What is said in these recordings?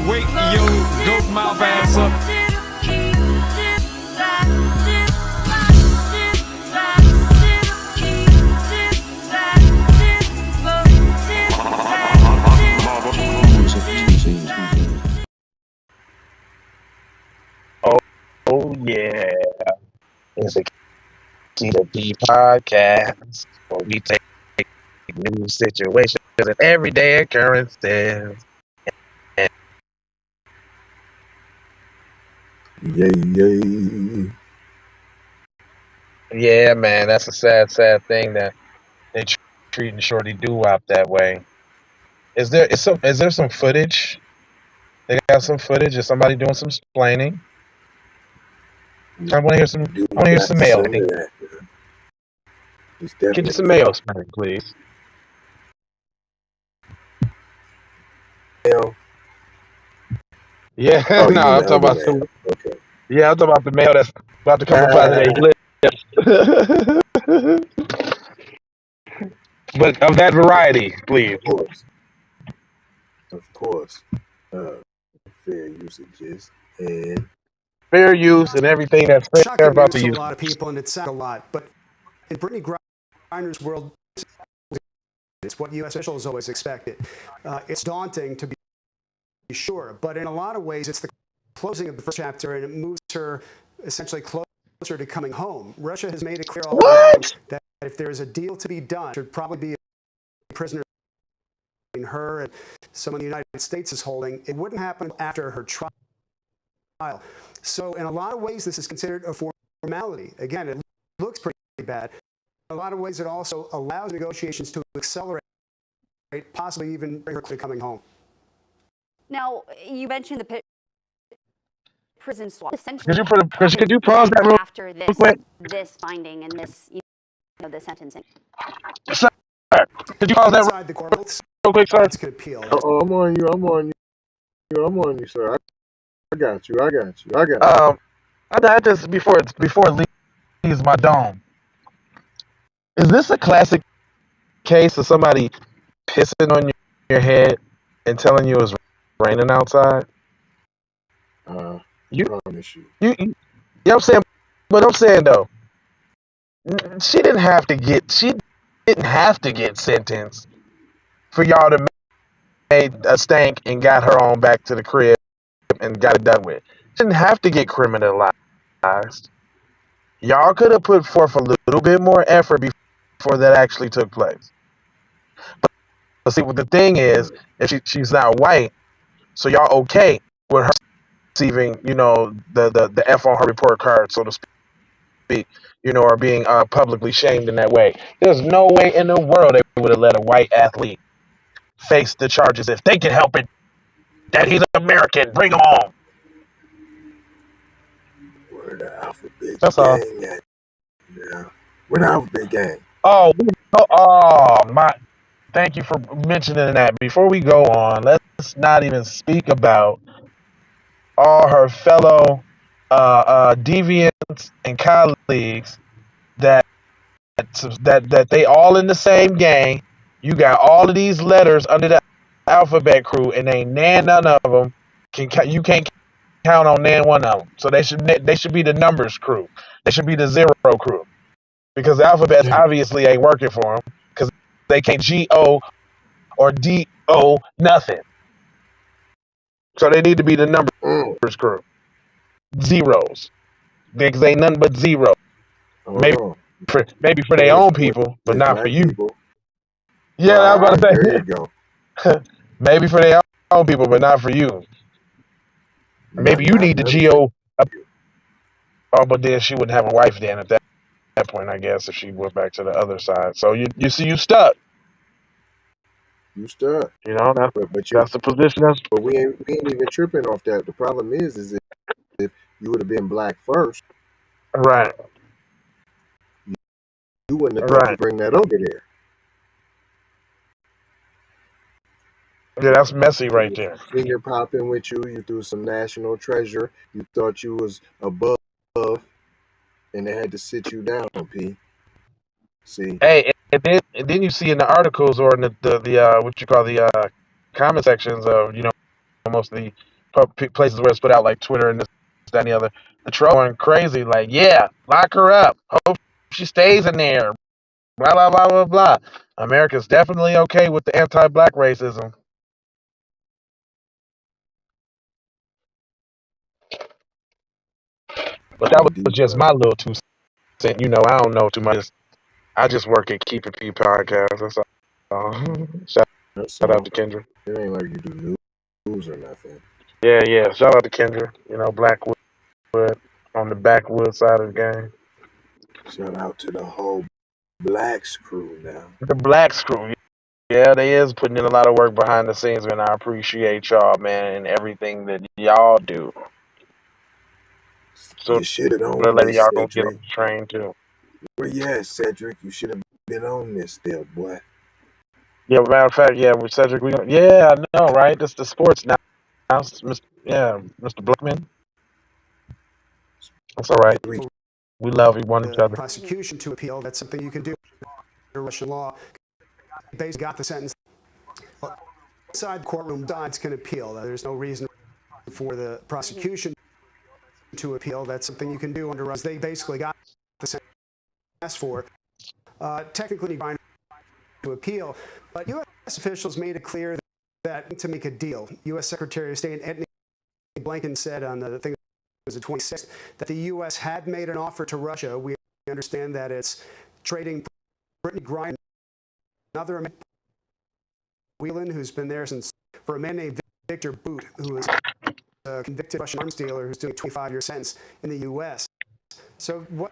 wake your goat mouth ass up. Oh yeah, it's a Key to P podcast where we take new situations and everyday occurrences. And Yay. yeah, man, that's a sad thing that they treating Shorty Doo-Wop that way. Is there some footage? They got some footage of somebody doing some explaining. I want to hear some. Do I want to hear not some mail. say that. It's Get you definitely some mail, Spank, please. mail. Yeah, Oh, you no, mean I'm the talking other about mail? some. Okay. Yeah, I'm talking about the mail that's about to come up out of their lips. But of that variety, please. Of course. Fair usages and Fair use and everything that's fair Shocking about news the to a use. lot of people, and it sounds a lot. But in Brittney Griner's world, it's what U.S. officials always expected. It's daunting, to be sure, but in a lot of ways, it's the closing of the first chapter, and it moves her essentially closer to coming home. Russia has made it clear all along that if there is a deal to be done, it should probably be a prisoner between her and someone the United States is holding. It wouldn't happen after her trial. So in a lot of ways, this is considered a formality. Again, it looks pretty bad. In a lot of ways, it also allows negotiations to accelerate, possibly even bring her to coming home. Now, you mentioned the prison swap. Could you pause that real after this quick? This finding and this, the sentencing? Sir, could you pause that Inside the court, real quick, sir? could appeal. I'm on you, sir. I got you. I just before it leaves my dome. Is this a classic case of somebody pissing on your head and telling you it's raining outside? You promise you. You know what I'm saying? But I'm saying though, she didn't have to get sentenced for y'all to make a stank and got her on back to the crib and got it done with. She didn't have to get criminalized. Y'all could have put forth a little bit more effort before that actually took place. But see, what the thing is, if she's not white, so y'all okay with her receiving, the F on her report card, so to speak, or being publicly shamed in that way. There's no way in the world they would have let a white athlete face the charges if they could help it. That he's American, bring him on. We're the alphabet That's gang. all. Yeah. We're the alphabet gang. Oh my! Thank you for mentioning that. Before we go on, let's not even speak about all her fellow deviants and colleagues that they all in the same gang. You got all of these letters under the alphabet crew, and ain't none of them you can't count on one of them. So they should be the numbers crew. They should be the zero crew, because the alphabet obviously ain't working for them because they can't GO or DO nothing. So they need to be the numbers crew. Zeros. Because ain't nothing but zero. Maybe for their own people, but not for you. People. Yeah, I was about to say. There you go. Maybe for their own people, but not for you. Maybe you need the GO. Oh, but then she wouldn't have a wife then at that point, I guess, if she went back to the other side. So you see, you stuck. You stuck. That's the position. But we ain't even tripping off that. The problem is if you would have been black first, right? You wouldn't have thought to bring that over there. Yeah, that's messy right there. Finger popping with you. You threw some national treasure. You thought you was above, and they had to sit you down, P. See. Hey, and then you see in the articles or in the what you call the comment sections of most of the places where it's put out like Twitter and this, that, and the other. The troll going crazy, like, yeah, lock her up. Hope she stays in there. Blah blah blah blah blah. America's definitely okay with the anti-black racism. But that was Indeed, just my little 2 cents. You know, I don't know too much. I just work at Keep It P podcast. That's all. Shout that's out all. to Kendra. It ain't like you do news or nothing. Yeah, yeah. Shout out to Kendra. You know, Blackwood on the backwood side of the game. Shout out to the whole Blacks crew now. The Black Screw. Yeah, they is putting in a lot of work behind the scenes, man. I appreciate y'all, man, and everything that y'all do. So You should have the known lady this, y'all gonna get on Cedric. the train too. Where you at, Cedric? You should have been on this there, boy. Yeah, matter of fact, yeah, with Cedric, yeah, I know, right? That's the sports now. Mr. Blackman. That's all right. We We love one each The other. prosecution to appeal, that's something you can do under Russian law. They got the sentence. Inside the courtroom, sides can appeal. There's no reason for the prosecution to appeal. That's something you can do under Russian. They basically got the sentence asked for. Technically, trying to appeal, but U.S. officials made it clear that to make a deal. U.S. Secretary of State Antony Blinken said on the thing was the 26th that the U.S. had made an offer to Russia. We understand that it's trading Brittney Griner, another American, Whelan, who's been there since, for a man named Victor Boot, who is a convicted Russian arms dealer who's doing a 25-year sentence in the U.S. So what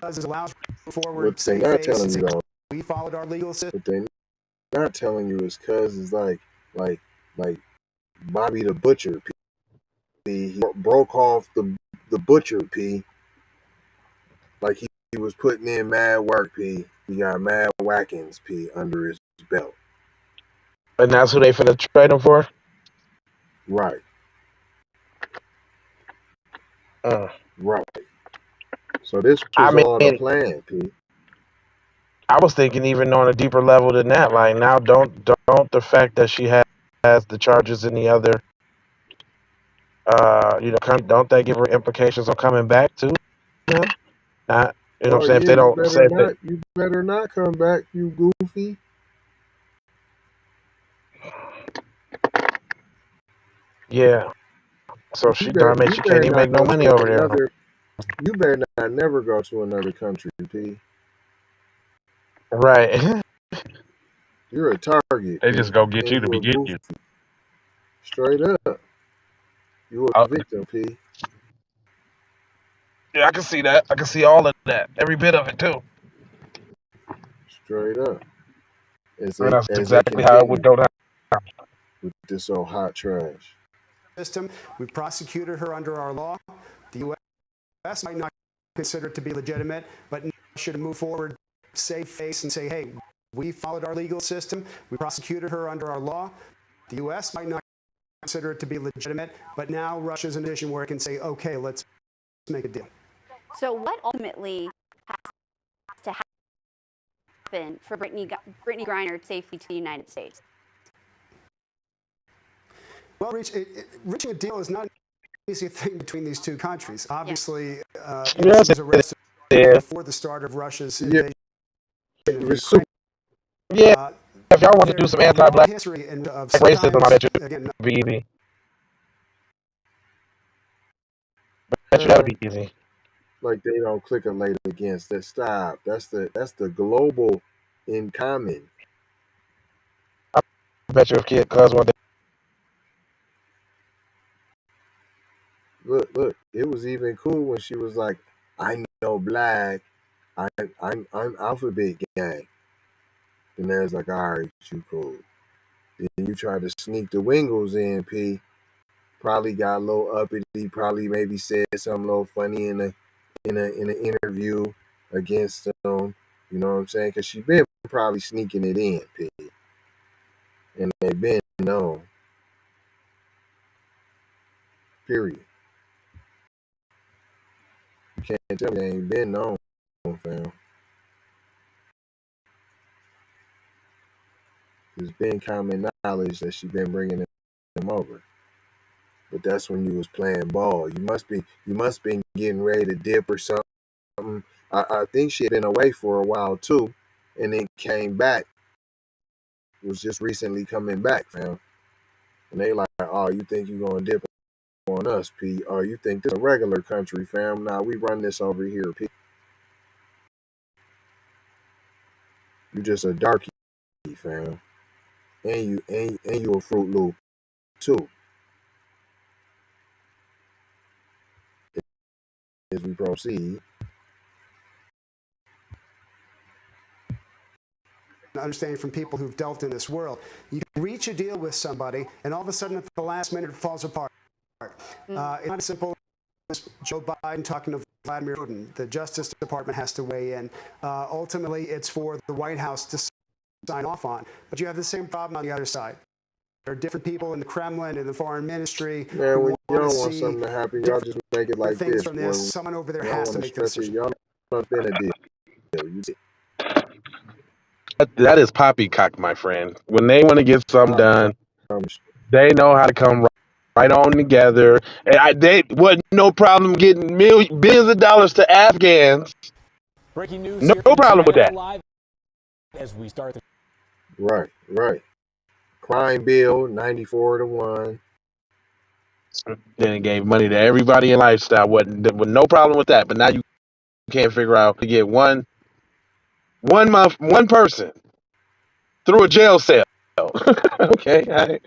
does is allows forward, what they save not face, telling and you say, though, we followed our legal system. what they not telling you is cuz it's like Bobby the Butcher P. He broke off the Butcher P. Like he was putting in mad work P. He got mad whackings P under his belt. And that's who they finna trade him for? Right. Uh, Right. So this I was all the mean, plan, P. I was thinking even on a deeper level than that. Like now, don't the fact that she has the charges in the other, don't that give her implications on coming back too? Yeah. You know what I'm Oh saying? If yeah, they don't say if they, you better not come back, you goofy. yeah. So she darn You she can't better even not make no go money to over there. another. You better not never go to another country, P. Right. You're a target, They P, just go get and you to you be a getting goofy. you. Straight up, you a Uh, victim, P. yeah, I can see that. I can see all of that. Every bit of it too. Straight up. And that's As they exactly how it would continue go down. with this old hot trash. System. We prosecuted her under our law. The U.S. might not consider it to be legitimate, but should move forward, save face, and say, hey, we followed our legal system. We prosecuted her under our law. The U.S. might not consider it to be legitimate, but now Russia's in a position where it can say, okay, let's make a deal. So what ultimately has to happen for Brittney Griner safely to the United States? Well, reaching a deal is not an easy thing between these two countries. Obviously, Yes, she was arrested yeah. before the start of Russia's Yeah, invasion it of was Ukraine. Yeah. If y'all want to do There's some a long anti-black history of racism, I sometimes, bet you again, it'd be easy. Bet you that'd be easy. like they don't click a later against that. Stop. That's the global in common. I bet you if kid cuz one day. Look. It was even cool when she was like, "I know black. I'm alphabet gang." And there's like, "All right, you cool." Then you try to sneak the Wingles in, P. Probably got a little uppity. Probably maybe said something a little funny in an interview against them. You know what I'm saying? Because she been probably sneaking it in, P. And they been known. Period. You can't tell me they ain't been known, fam. It's been common knowledge that she been bringing them over. but that's when you was playing ball. You must been getting ready to dip or something. I think she had been away for a while too, and then came back. Was just recently coming back, fam. And they like, oh, you think you gonna dip on us, P? Or you think this is a regular country, fam? Nah, we run this over here, P. You just a darkie, fam. And you a Fruit Loop too. As we proceed. Understanding from people who've dealt in this world, you can reach a deal with somebody, and all of a sudden, at the last minute, it falls apart. It's not as simple as Joe Biden talking to Vladimir Putin. The Justice Department has to weigh in. Ultimately, it's for the White House to sign off on. But you have the same problem on the other side. There are different people in the Kremlin and the foreign ministry. Man, when y'all want something to happen, y'all just make it like things this. From this. Someone over there has to make the decision. Y'all not been a deal. You see. That is poppycock, my friend. When they want to get something done, they know how to come right on together. And they wasn't no problem getting billions of dollars to Afghans. Breaking news. No problem with that. Live as we start. Right. Crime bill 94-1. Then it gave money to everybody in lifestyle. Wasn't no problem with that. But now you can't figure out to get one person through a jail cell. Okay, all right.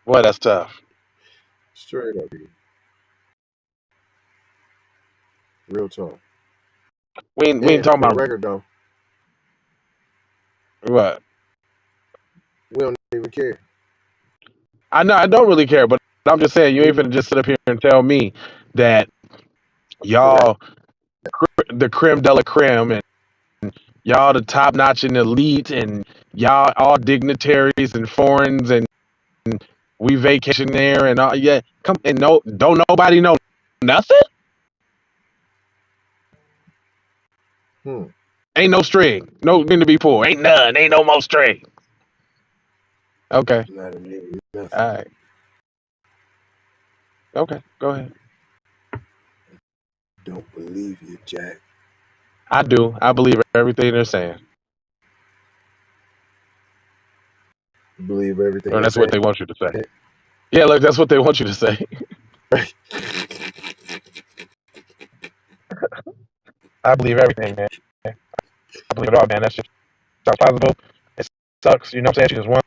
Boy, that's tough. Straight up, real talk. We ain't talking about record though. What? We don't even care. I know I don't really care, but I'm just saying you ain't finna just sit up here and tell me that y'all the creme de la creme and y'all the top notch and elite and y'all all dignitaries and foreigners and we vacation there and all. Yeah, come and don't nobody know nothing. Ain't no string, no mean to be poor. Ain't none. Ain't no more string. Okay. Nothing. All right. Okay, go ahead. Don't believe you, Jack. I do. I believe everything they're saying. Believe everything. Or that's what they want you to say. Yeah, look, that's what they want you to say. I believe everything, man. I believe it all, man. That's just sounds possible. It sucks, you know what I'm saying? She's just one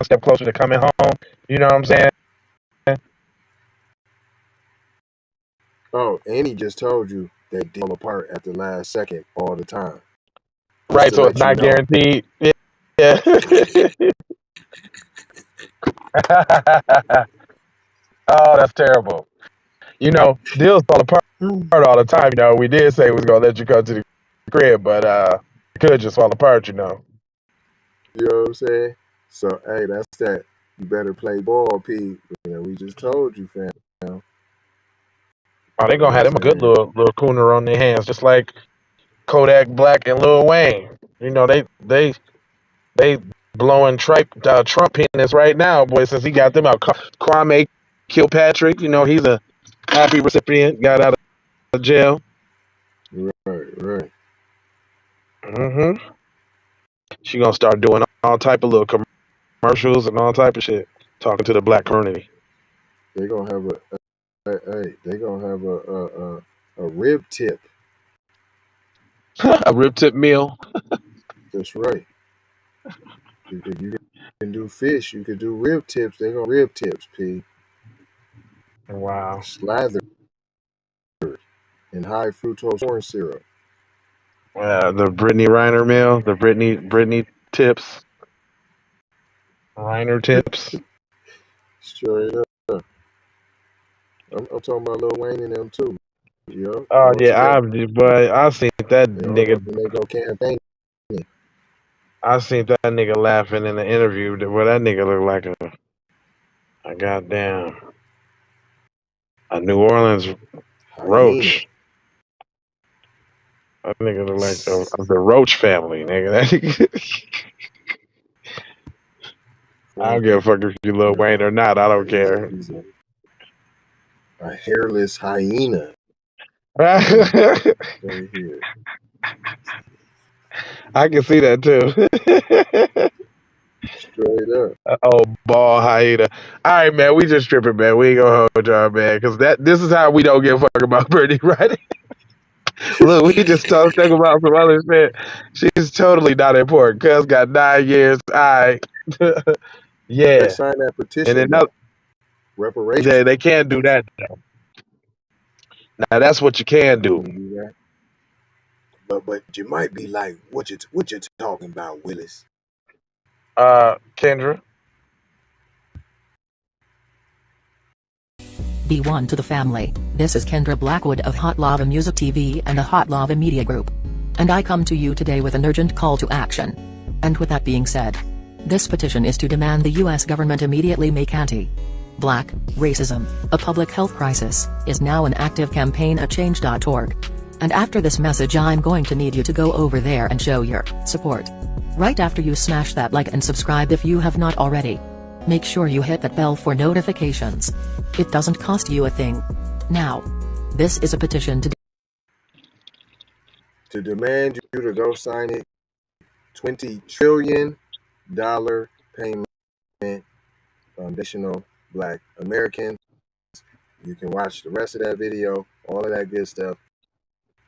step closer to coming home. You know what I'm saying? Oh, and he just told you that deal apart at the last second all the time. Right, so it's not guaranteed. Yeah. Oh, that's terrible. You know, deals fall apart all the time. You know, we did say we was gonna let you come to the crib, but it could just fall apart. You know. You know what I'm saying? So hey, that's that. You better play ball, P. You know, we just told you, fam. Oh, they gonna have them a good little cooner on their hands, just like Kodak Black and Lil Wayne. You know, they blowing Trump penis right now, boy, since he got them out. Kwame Kilpatrick, you know, he's a happy recipient, got out of jail. Right. Mm-hmm. She gonna start doing all type of little commercials and all type of shit, talking to the black community. They gonna have they gonna have a rib tip. A rib tip meal. That's right. If you can do fish, you could do rib tips. They gonna rib tips, P. Wow. Slathered in high fructose corn syrup. The Brittney Griner meal. The Brittney tips. Reiner tips. Straight up. I'm talking about Lil Wayne and them too. Yo, Oh yeah, I seen that nigga. They go campaign. I seen that nigga laughing in the interview. Where that nigga look like a goddamn a New Orleans roach. That nigga look like the Roach family, nigga. I don't give a fuck if you Lil Wayne or not. I don't care. He's a hairless hyena I right here. can see that too. Straight up. Oh, ball hyena. All right, man. We just tripping, man. We ain't gonna hold y'all, man, because this is how we don't give a fuck about Brittney, right? Look, we just talk about some other shit. She's totally not important. Cuz got 9 years. All right. They Yeah. signed that And petition. then Reparations. yeah, they can't do that though. Now that's what you can do. But you might be like, what you talking about, Willis? Kendra. B1 to the family. This is Kendra Blackwood of Hot Lava Music TV and the Hot Lava Media Group. And I come to you today with an urgent call to action. And with that being said, this petition is to demand the U.S. government immediately make anti-black racism a public health crisis, is now an active campaign at change.org. And after this message I'm going to need you to go over there and show your support. Right after you smash that like and subscribe if you have not already. Make sure you hit that bell for notifications. It doesn't cost you a thing. Now, this is a petition to demand you to go sign it. $20 trillion payment, foundational Black Americans. You can watch the rest of that video, all of that good stuff.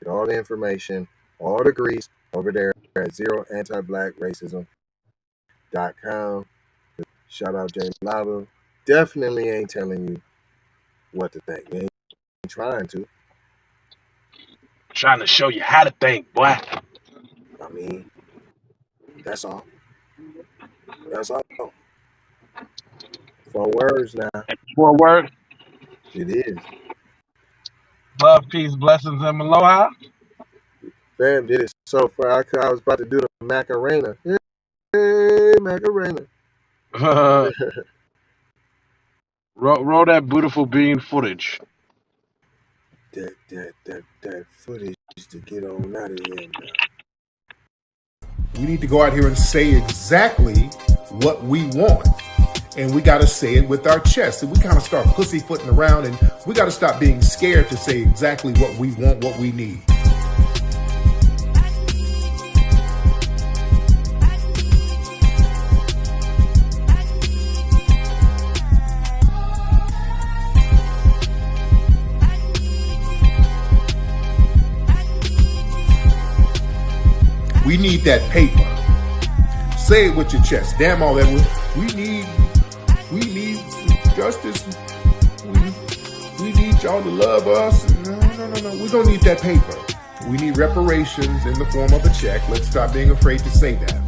Get all the information, all the grease over there at zeroantiblackracism.com. Shout out Jay Lava. Definitely ain't telling you what to think. They ain't trying to. Trying to show you how to think, boy. I mean, that's all. That's all. 4 words now. 4 words. It is. Love, peace, blessings, and aloha. Fam did it so far. I was about to do the Macarena. Hey, Macarena. Roll that beautiful bean footage. That footage to get on out of here now. We need to go out here and say exactly what we want. And we got to say it with our chest. And we kind of start pussyfooting around, and we got to stop being scared to say exactly what we want, what we need. We need that paper. Say it with your chest. Damn all that. We need justice. We need y'all to love us. No. We don't need that paper. We need reparations in the form of a check. Let's stop being afraid to say that.